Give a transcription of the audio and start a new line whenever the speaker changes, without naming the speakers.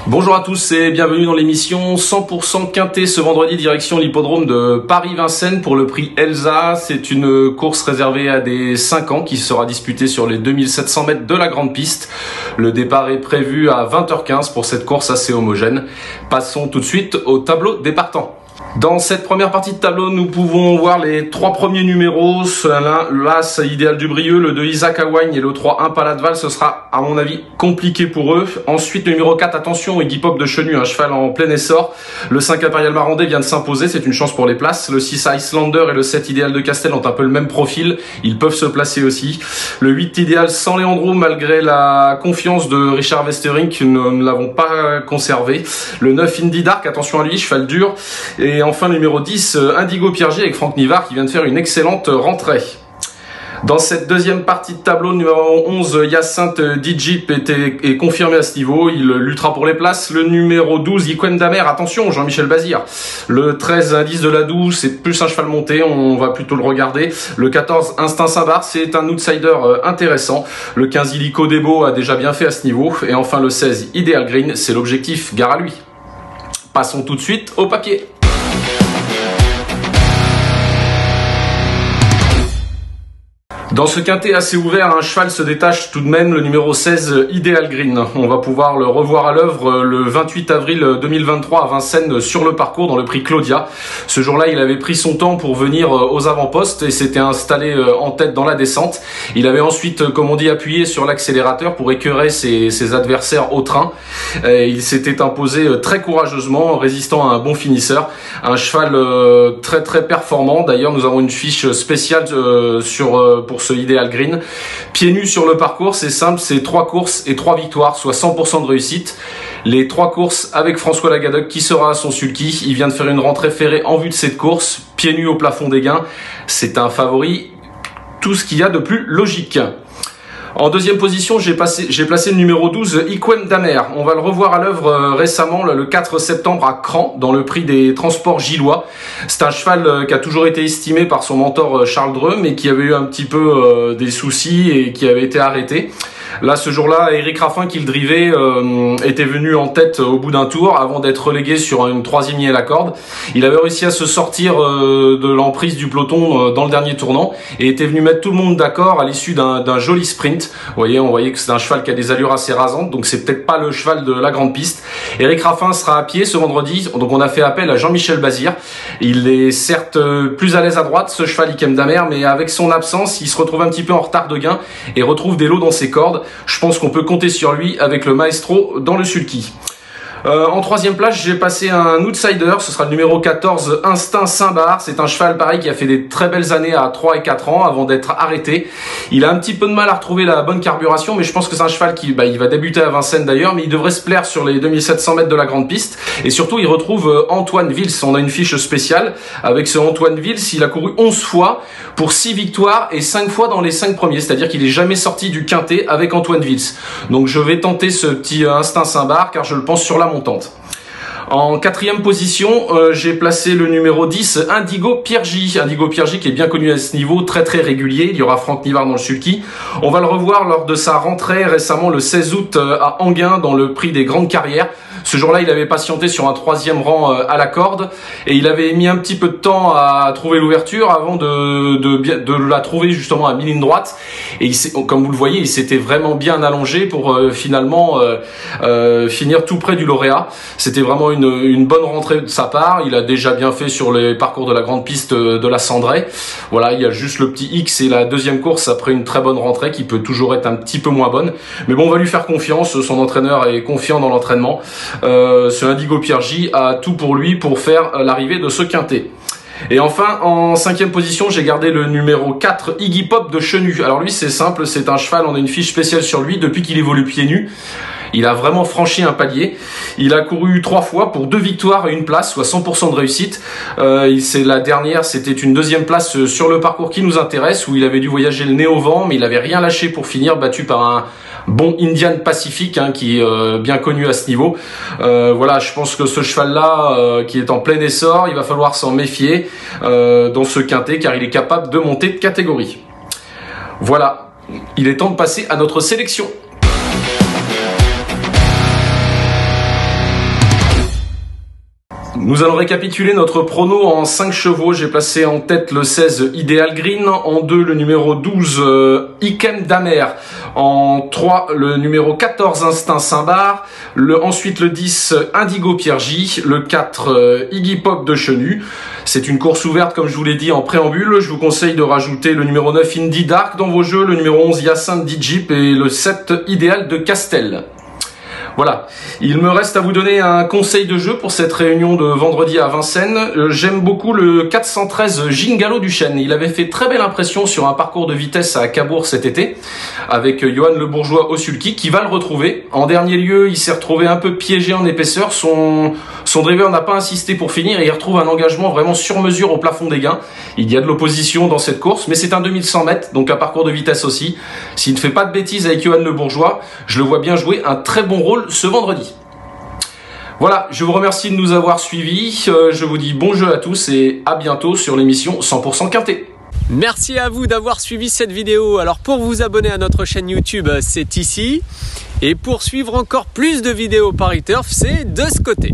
Bonjour à tous et bienvenue dans l'émission 100% Quintet ce vendredi direction l'hippodrome de Paris-Vincennes pour le prix Elsa. C'est une course réservée à des 5 ans qui sera disputée sur les 2700 mètres de la grande piste. Le départ est prévu à 20h15 pour cette course assez homogène. Passons tout de suite au tableau des partants. Dans cette première partie de tableau, nous pouvons voir les 3 premiers numéros. L'As Idéal du Brieux, le 2 Isaac Awagne et le 3 Impala de Val. Ce sera, à mon avis, compliqué pour eux. Ensuite, le numéro 4, attention, Iggy Pop de Chenu, un cheval en plein essor. Le 5 Impérial Marandais vient de s'imposer, c'est une chance pour les places. Le 6 Icelander et le 7 Idéal de Castel ont un peu le même profil. Ils peuvent se placer aussi. Le 8 Idéal sans Léandro, malgré la confiance de Richard Westerink, nous ne l'avons pas conservé. Le 9 Indy Dark, attention à lui, cheval dur. Et enfin, le numéro 10, Indigo Piergy avec Franck Nivard qui vient de faire une excellente rentrée. Dans cette deuxième partie de tableau, le numéro 11, Hyacinthe Dijip est confirmé à ce niveau. Il luttera pour les places. Le numéro 12, Iquem Damer, attention, Jean-Michel Bazir. Le 13, Indice de la Douce, c'est plus un cheval monté, on va plutôt le regarder. Le 14, Instinct Saint-Bar, c'est un outsider intéressant. Le 15, Illico Debo a déjà bien fait à ce niveau. Et enfin, le 16, Ideal Green, c'est l'objectif, gare à lui. Passons tout de suite au papier. Dans ce quintet assez ouvert, un cheval se détache tout de même, le numéro 16, Ideal Green. On va pouvoir le revoir à l'œuvre le 28 avril 2023 à Vincennes sur le parcours dans le prix Claudia. Ce jour-là, il avait pris son temps pour venir aux avant-postes et s'était installé en tête dans la descente. Il avait ensuite, comme on dit, appuyé sur l'accélérateur pour écœurer ses adversaires au train. Et il s'était imposé très courageusement, résistant à un bon finisseur. Un cheval très performant. D'ailleurs, nous avons une fiche spéciale pour ce Ideal Green. Pieds nus sur le parcours, c'est simple, c'est 3 courses et 3 victoires, soit 100% de réussite. Les 3 courses avec François Lagadoc qui sera à son sulky. Il vient de faire une rentrée ferrée en vue de cette course. Pieds nus au plafond des gains. C'est un favori, tout ce qu'il y a de plus logique. En deuxième position, j'ai placé le numéro 12, Iquem Damer. On va le revoir à l'œuvre récemment, le 4 septembre à Cran, dans le prix des transports gillois. C'est un cheval qui a toujours été estimé par son mentor Charles Dreux, mais qui avait eu un petit peu des soucis et qui avait été arrêté. Là, ce jour-là, Eric Raffin, qui le drivait, était venu en tête au bout d'un tour avant d'être relégué sur une 3e ligne à la corde. Il avait réussi à se sortir de l'emprise du peloton dans le dernier tournant et était venu mettre tout le monde d'accord à l'issue d'un joli sprint. On voyait que c'est un cheval qui a des allures assez rasantes, donc c'est peut-être pas le cheval de la grande piste. Eric Raffin sera à pied ce vendredi, donc on a fait appel à Jean-Michel Bazir. Il est certes plus à l'aise à droite, ce cheval Iquem Damer, mais avec son absence, il se retrouve un petit peu en retard de gain et retrouve des lots dans ses cordes. Je pense qu'on peut compter sur lui avec le maestro dans le sulky. En 3e place, j'ai passé un outsider, ce sera le numéro 14, Instinct Saint-Bar. C'est un cheval pareil qui a fait des très belles années à 3 et 4 ans avant d'être arrêté. Il a un petit peu de mal à retrouver la bonne carburation, mais je pense que c'est un cheval qui il va débuter à Vincennes d'ailleurs, mais il devrait se plaire sur les 2700 mètres de la grande piste. Et surtout, il retrouve Antoine Vils. On a une fiche spéciale avec ce Antoine Vils. Il a couru 11 fois pour 6 victoires et 5 fois dans les 5 premiers, c'est-à-dire qu'il est jamais sorti du quintet avec Antoine Vils. Donc je vais tenter ce petit Instinct Saint-Bar car je le pense sur la montante. En 4e position, j'ai placé le numéro 10, Indigo Piergy. Indigo Piergy qui est bien connu à ce niveau, très régulier. Il y aura Franck Nivard dans le sulky. On va le revoir lors de sa rentrée récemment le 16 août à Enghien dans le prix des grandes carrières. Ce jour-là, il avait patienté sur un 3e rang à la corde et il avait mis un petit peu de temps à trouver l'ouverture avant de la trouver justement à mi-ligne droite. Et comme vous le voyez, il s'était vraiment bien allongé pour finalement finir tout près du lauréat. C'était vraiment une bonne rentrée de sa part. Il a déjà bien fait sur les parcours de la grande piste de la Cendrée. Voilà, il y a juste le petit X et la 2e course après une très bonne rentrée qui peut toujours être un petit peu moins bonne. Mais bon, on va lui faire confiance. Son entraîneur est confiant dans l'entraînement. Ce Indigo Piergy a tout pour lui pour faire l'arrivée de ce quintet. Et enfin, en 5e position, j'ai gardé le numéro 4, Iggy Pop de Chenu. Alors lui, c'est simple, c'est un cheval, on a une fiche spéciale sur lui depuis qu'il évolue pieds nus. Il a vraiment franchi un palier. Il a couru 3 fois pour 2 victoires et 1 place, soit 100% de réussite. La dernière, c'était une 2e place sur le parcours qui nous intéresse, où il avait dû voyager le nez au vent, mais il avait rien lâché pour finir, battu par un bon Indian Pacific qui est bien connu à ce niveau. Voilà, je pense que ce cheval-là, qui est en plein essor, il va falloir s'en méfier dans ce quintet, car il est capable de monter de catégorie. Voilà, il est temps de passer à notre sélection. Nous allons récapituler notre prono en 5 chevaux. J'ai placé en tête le 16 Ideal Green, en 2 le numéro 12 Ikem Damer, en 3 le numéro 14 Instinct Saint-Bar, ensuite le 10 Indigo Pierre J, le 4 Iggy Pop de Chenu. C'est une course ouverte comme je vous l'ai dit en préambule. Je vous conseille de rajouter le numéro 9 Indy Dark dans vos jeux, le numéro 11 Hyacinthe Digip et le 7 Idéal de Castel. Voilà, il me reste à vous donner un conseil de jeu pour cette réunion de vendredi à Vincennes. J'aime beaucoup le 413 Gingalo du Chêne. Il avait fait très belle impression sur un parcours de vitesse à Cabourg cet été, avec Johan Le Bourgeois au sulky, qui va le retrouver. En dernier lieu, il s'est retrouvé un peu piégé en épaisseur. Son driver n'a pas insisté pour finir et il retrouve un engagement vraiment sur mesure au plafond des gains. Il y a de l'opposition dans cette course, mais c'est un 2100 mètres, donc un parcours de vitesse aussi. S'il ne fait pas de bêtises avec Johan Le Bourgeois, je le vois bien jouer un très bon rôle ce vendredi. Voilà, je vous remercie de nous avoir suivis. Je vous dis bon jeu à tous et à bientôt sur l'émission 100% Quintet.
Merci à vous d'avoir suivi cette vidéo. Alors pour vous abonner à notre chaîne YouTube, c'est ici. Et pour suivre encore plus de vidéos Paris Turf, c'est de ce côté.